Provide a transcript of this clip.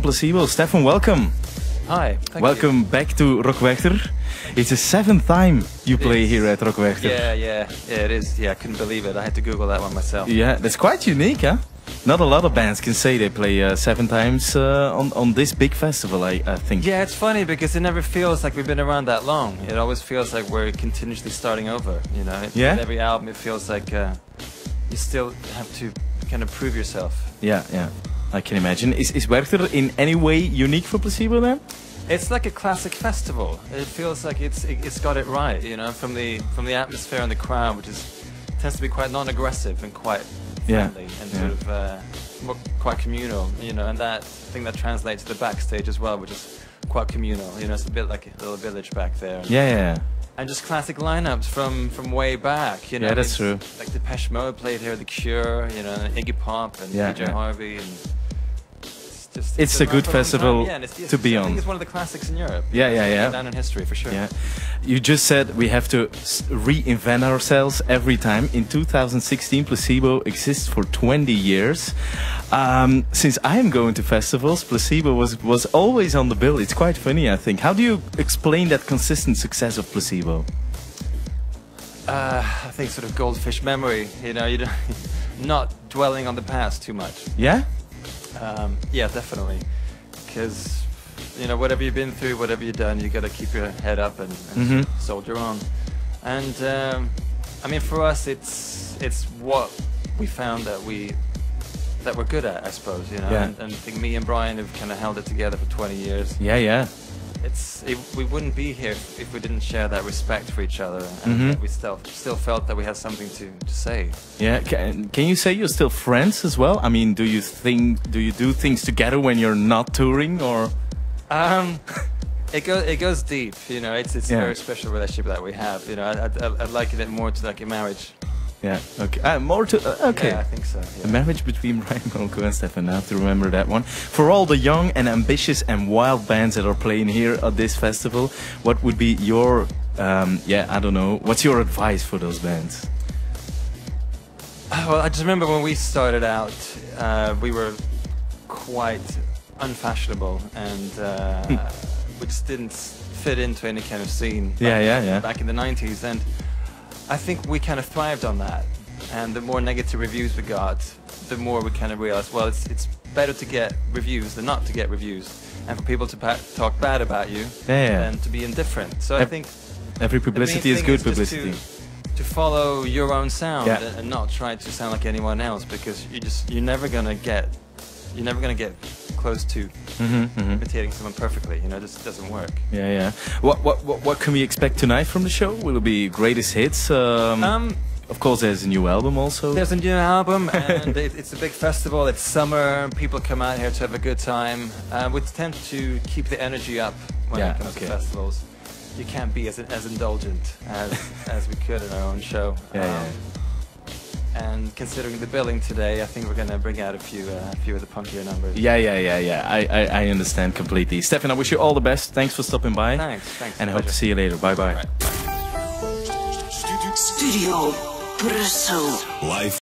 Placebo. Stefan, welcome. Hi. Welcome back to Werchter. It's the 7th time you play here at Werchter. Yeah, it is. Yeah, I couldn't believe it. I had to Google that one myself. Yeah, that's quite unique, huh? Not a lot of bands can say they play 7 times on this big festival, I think. Yeah, it's funny because it never feels like we've been around that long. It always feels like we're continuously starting over, you know? Yeah? With every album it feels like you still have to kind of prove yourself. Yeah. I can imagine. Is Werchter in any way unique for Placebo then? It's like a classic festival. It feels like it's got it right, you know, from the atmosphere and the crowd, which tends to be quite non-aggressive and quite friendly and sort of quite communal, you know, and I think that translates to the backstage as well, which is quite communal. You know, it's a bit like a little village back there. Yeah. And just classic lineups from way back, you know. Yeah, that's true. Like Depeche Mode played here, The Cure, you know, and Iggy Pop and PJ Harvey and. It's a good festival to be on. I think it's one of the classics in Europe. Yeah. Down in history for sure. Yeah. You just said we have to reinvent ourselves every time. In 2016, Placebo exists for 20 years. Since I am going to festivals, Placebo was always on the bill. It's quite funny, I think. How do you explain that consistent success of Placebo? I think sort of goldfish memory. You know, not dwelling on the past too much. Yeah. Yeah, definitely. Because, you know, whatever you've been through, whatever you've done, you got to keep your head up and soldier on. And I mean, for us, it's what we found that we're good at, I suppose. You know, and I think me and Brian have kind of held it together for 20 years. Yeah. We wouldn't be here if we didn't share that respect for each other, and that we still felt that we had something to say. Yeah, can you say you're still friends as well? I mean, do you do things together when you're not touring, or? It goes deep, you know. It's a very special relationship that we have. You know, I'd liken it more to like a marriage. Yeah, okay. More to, okay. Yeah, I think so. Yeah. A marriage between Brian Molko and Stefan. I have to remember that one. For all the young and ambitious and wild bands that are playing here at this festival, what would be your, I don't know, what's your advice for those bands? Well, I just remember when we started out, we were quite unfashionable and we just didn't fit into any kind of scene. Back in the 90s, and I think we kind of thrived on that, and the more negative reviews we got, the more we kind of realized, well, it's better to get reviews than not to get reviews, and for people to talk bad about you than to be indifferent. So I think every publicity is good publicity. To follow your own sound and not try to sound like anyone else, because you're never gonna get close to imitating someone perfectly. You know, it just doesn't work. Yeah. What can we expect tonight from the show? Will it be greatest hits? Of course, there's a new album also. There's a new album, and it's a big festival. It's summer. People come out here to have a good time. We tend to keep the energy up when it comes to festivals. You can't be as indulgent as we could in our own show. And considering the billing today, I think we're going to bring out a few of the punkier numbers. Yeah. I understand completely. Stefan, I wish you all the best. Thanks for stopping by. Thanks. And I hope to see you later. Bye. Studio Brussel. Life.